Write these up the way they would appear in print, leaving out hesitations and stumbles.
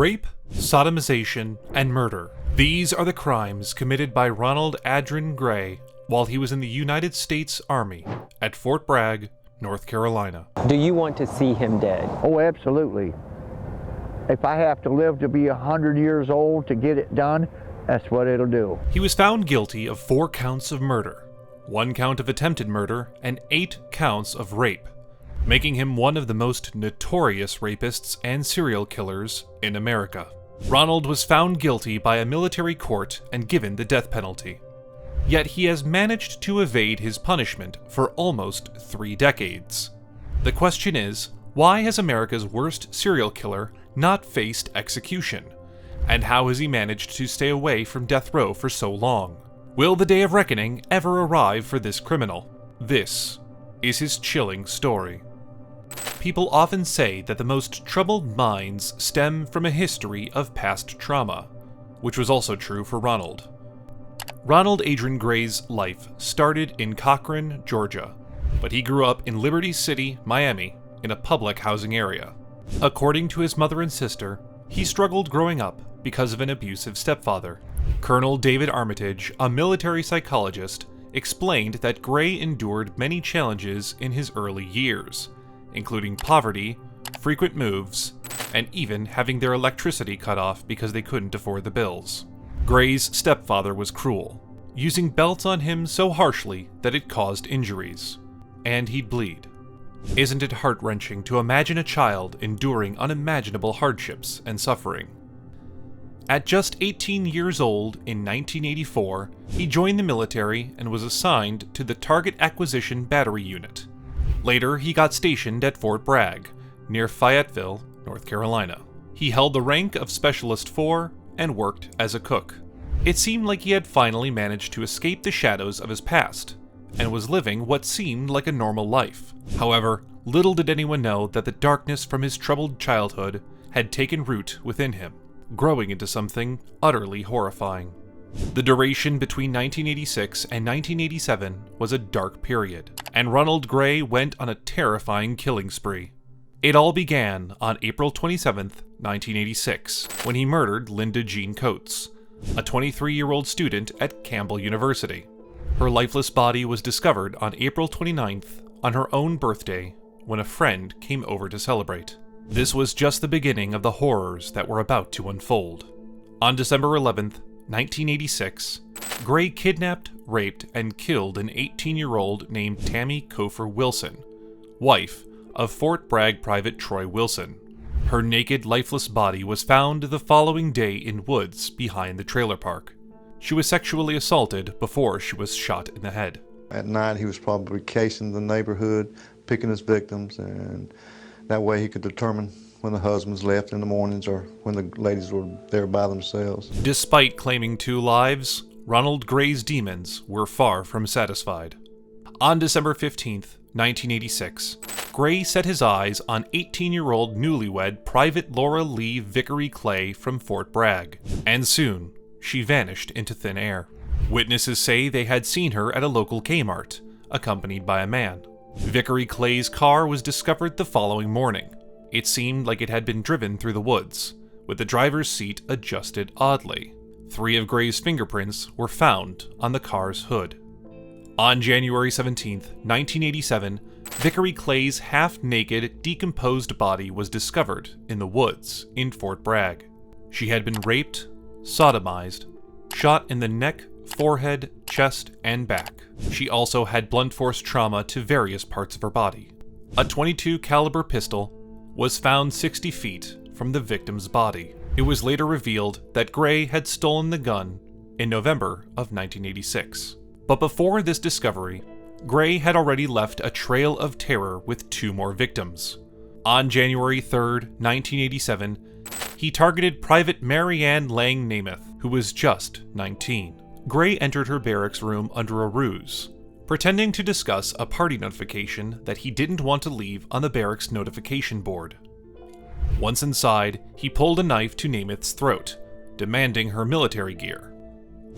Rape, sodomization, and murder. These are the crimes committed by Ronald Adrin Gray while he was in the United States Army at Fort Bragg, North Carolina. Do you want to see him dead? Oh, absolutely. If I have to live to be 100 years old to get it done, that's what it'll do. He was found guilty of 4 counts of murder, 1 count of attempted murder, and 8 counts of rape, making him one of the most notorious rapists and serial killers in America. Ronald was found guilty by a military court and given the death penalty. Yet he has managed to evade his punishment for almost 3 decades. The question is, why has America's worst serial killer not faced execution? And how has he managed to stay away from death row for so long? Will the day of reckoning ever arrive for this criminal? This is his chilling story. People often say that the most troubled minds stem from a history of past trauma, which was also true for Ronald. Ronald Adrin Gray's life started in Cochran, Georgia, but he grew up in Liberty City, Miami, in a public housing area. According to his mother and sister, he struggled growing up because of an abusive stepfather. Colonel David Armitage, a military psychologist, explained that Gray endured many challenges in his early years, including poverty, frequent moves, and even having their electricity cut off because they couldn't afford the bills. Gray's stepfather was cruel, using belts on him so harshly that it caused injuries, and he'd bleed. Isn't it heart-wrenching to imagine a child enduring unimaginable hardships and suffering? At just 18 years old in 1984, he joined the military and was assigned to the Target Acquisition Battery Unit. Later, he got stationed at Fort Bragg, near Fayetteville, North Carolina. He held the rank of Specialist 4 and worked as a cook. It seemed like he had finally managed to escape the shadows of his past, and was living what seemed like a normal life. However, little did anyone know that the darkness from his troubled childhood had taken root within him, growing into something utterly horrifying. The duration between 1986 and 1987 was a dark period, and Ronald Gray went on a terrifying killing spree. It all began on April 27, 1986, when he murdered Linda Jean Coates, a 23-year-old student at Campbell University. Her lifeless body was discovered on April 29th, on her own birthday, when a friend came over to celebrate. This was just the beginning of the horrors that were about to unfold. On December 11th, 1986, Gray kidnapped, raped, and killed an 18-year-old named Tammy Kofer Wilson, wife of Fort Bragg Private Troy Wilson. Her naked, lifeless body was found the following day in woods behind the trailer park. She was sexually assaulted before she was shot in the head. At night, he was probably casing the neighborhood, picking his victims, and that way he could determine when the husbands left in the mornings or when the ladies were there by themselves. Despite claiming 2 lives, Ronald Gray's demons were far from satisfied. On December 15th, 1986, Gray set his eyes on 18-year-old newlywed Private Laura Lee Vickery Clay from Fort Bragg, and soon she vanished into thin air. Witnesses say they had seen her at a local Kmart, accompanied by a man. Vickery Clay's car was discovered the following morning. It seemed like it had been driven through the woods, with the driver's seat adjusted oddly. 3 of Gray's fingerprints were found on the car's hood. On January 17, 1987, Vickery Clay's half-naked, decomposed body was discovered in the woods in Fort Bragg. She had been raped, sodomized, shot in the neck, forehead, chest, and back. She also had blunt force trauma to various parts of her body. A .22 caliber pistol was found 60 feet from the victim's body. It was later revealed that Gray had stolen the gun in November of 1986. But before this discovery, Gray had already left a trail of terror with 2 more victims. On January 3rd, 1987, he targeted Private Marianne Lang Namath, who was just 19. Gray entered her barracks room under a ruse, pretending to discuss a party notification that he didn't want to leave on the barracks notification board. Once inside, he pulled a knife to Namath's throat, demanding her military gear.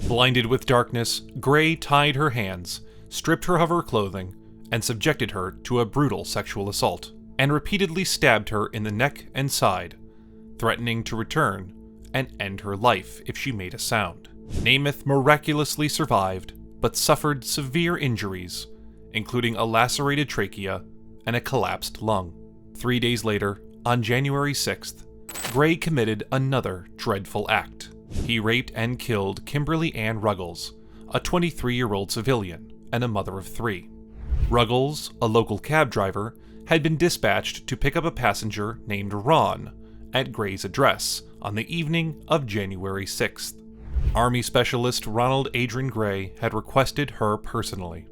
Blinded with darkness, Gray tied her hands, stripped her of her clothing, and subjected her to a brutal sexual assault, and repeatedly stabbed her in the neck and side, threatening to return and end her life if she made a sound. Namath miraculously survived, but suffered severe injuries, including a lacerated trachea and a collapsed lung. 3 days later, on January 6th, Gray committed another dreadful act. He raped and killed Kimberly Ann Ruggles, a 23-year-old civilian and a mother of 3. Ruggles, a local cab driver, had been dispatched to pick up a passenger named Ron at Gray's address on the evening of January 6th. Army Specialist Ronald Adrin Gray had requested her personally.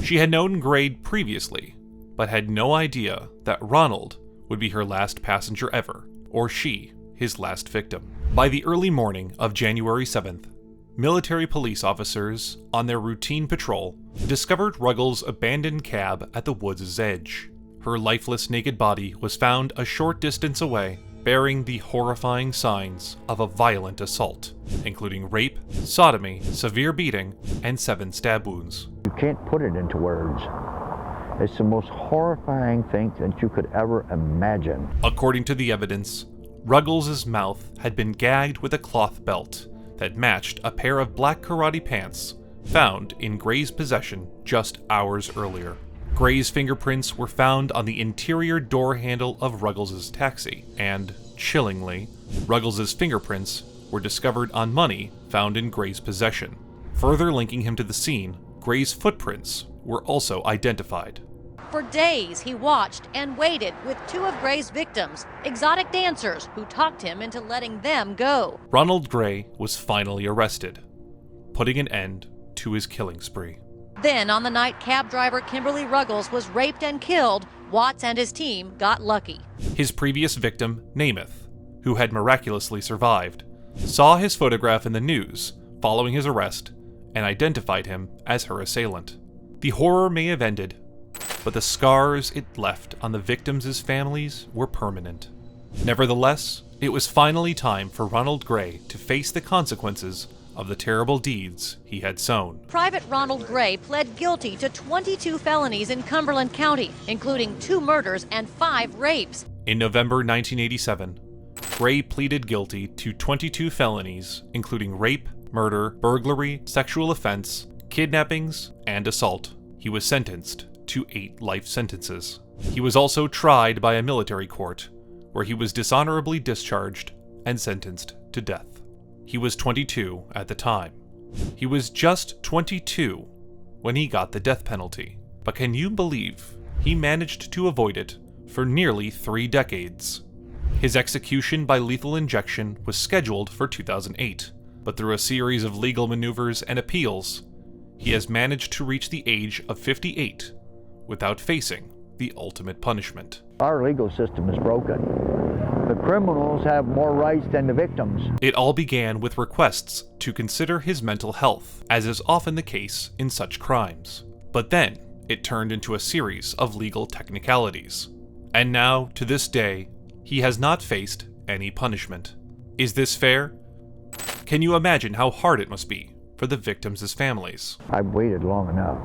She had known Gray previously, but had no idea that Ronald would be her last passenger ever, or she, his last victim. By the early morning of January 7th, military police officers on their routine patrol discovered Ruggles' abandoned cab at the woods' edge. Her lifeless naked body was found a short distance away, bearing the horrifying signs of a violent assault, including rape, sodomy, severe beating, and 7 stab wounds. You can't put it into words. It's the most horrifying thing that you could ever imagine. According to the evidence, Ruggles' mouth had been gagged with a cloth belt that matched a pair of black karate pants found in Gray's possession just hours earlier. Gray's fingerprints were found on the interior door handle of Ruggles' taxi, and, chillingly, Ruggles' fingerprints were discovered on money found in Gray's possession. Further linking him to the scene, Gray's footprints were also identified. For days, he watched and waited with 2 of Gray's victims, exotic dancers who talked him into letting them go. Ronald Gray was finally arrested, putting an end to his killing spree. Then, on the night cab driver Kimberly Ruggles was raped and killed, Watts and his team got lucky. His previous victim, Namath, who had miraculously survived, saw his photograph in the news following his arrest and identified him as her assailant. The horror may have ended, but the scars it left on the victims' families were permanent. Nevertheless, it was finally time for Ronald Gray to face the consequences of the terrible deeds he had sown. Private Ronald Gray pled guilty to 22 felonies in Cumberland County, including 2 murders and 5 rapes. In November 1987, Gray pleaded guilty to 22 felonies, including rape, murder, burglary, sexual offense, kidnappings, and assault. He was sentenced to 8 life sentences. He was also tried by a military court, where he was dishonorably discharged and sentenced to death. He was 22 at the time. He was just 22 when he got the death penalty. But can you believe he managed to avoid it for nearly 3 decades? His execution by lethal injection was scheduled for 2008, but through a series of legal maneuvers and appeals, he has managed to reach the age of 58 without facing the ultimate punishment. Our legal system is broken. The criminals have more rights than the victims. It all began with requests to consider his mental health, as is often the case in such crimes. But then, it turned into a series of legal technicalities. And now, to this day, he has not faced any punishment. Is this fair? Can you imagine how hard it must be for the victims' families? I've waited long enough.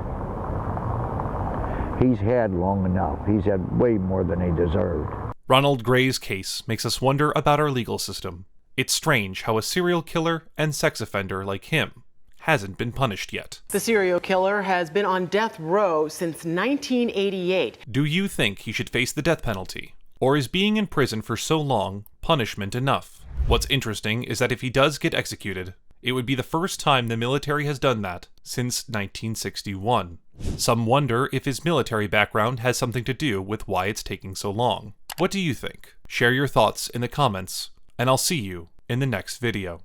He's had long enough. He's had way more than he deserved. Ronald Gray's case makes us wonder about our legal system. It's strange how a serial killer and sex offender like him hasn't been punished yet. The serial killer has been on death row since 1988. Do you think he should face the death penalty? Or is being in prison for so long punishment enough? What's interesting is that if he does get executed, it would be the first time the military has done that since 1961. Some wonder if his military background has something to do with why it's taking so long. What do you think? Share your thoughts in the comments, and I'll see you in the next video.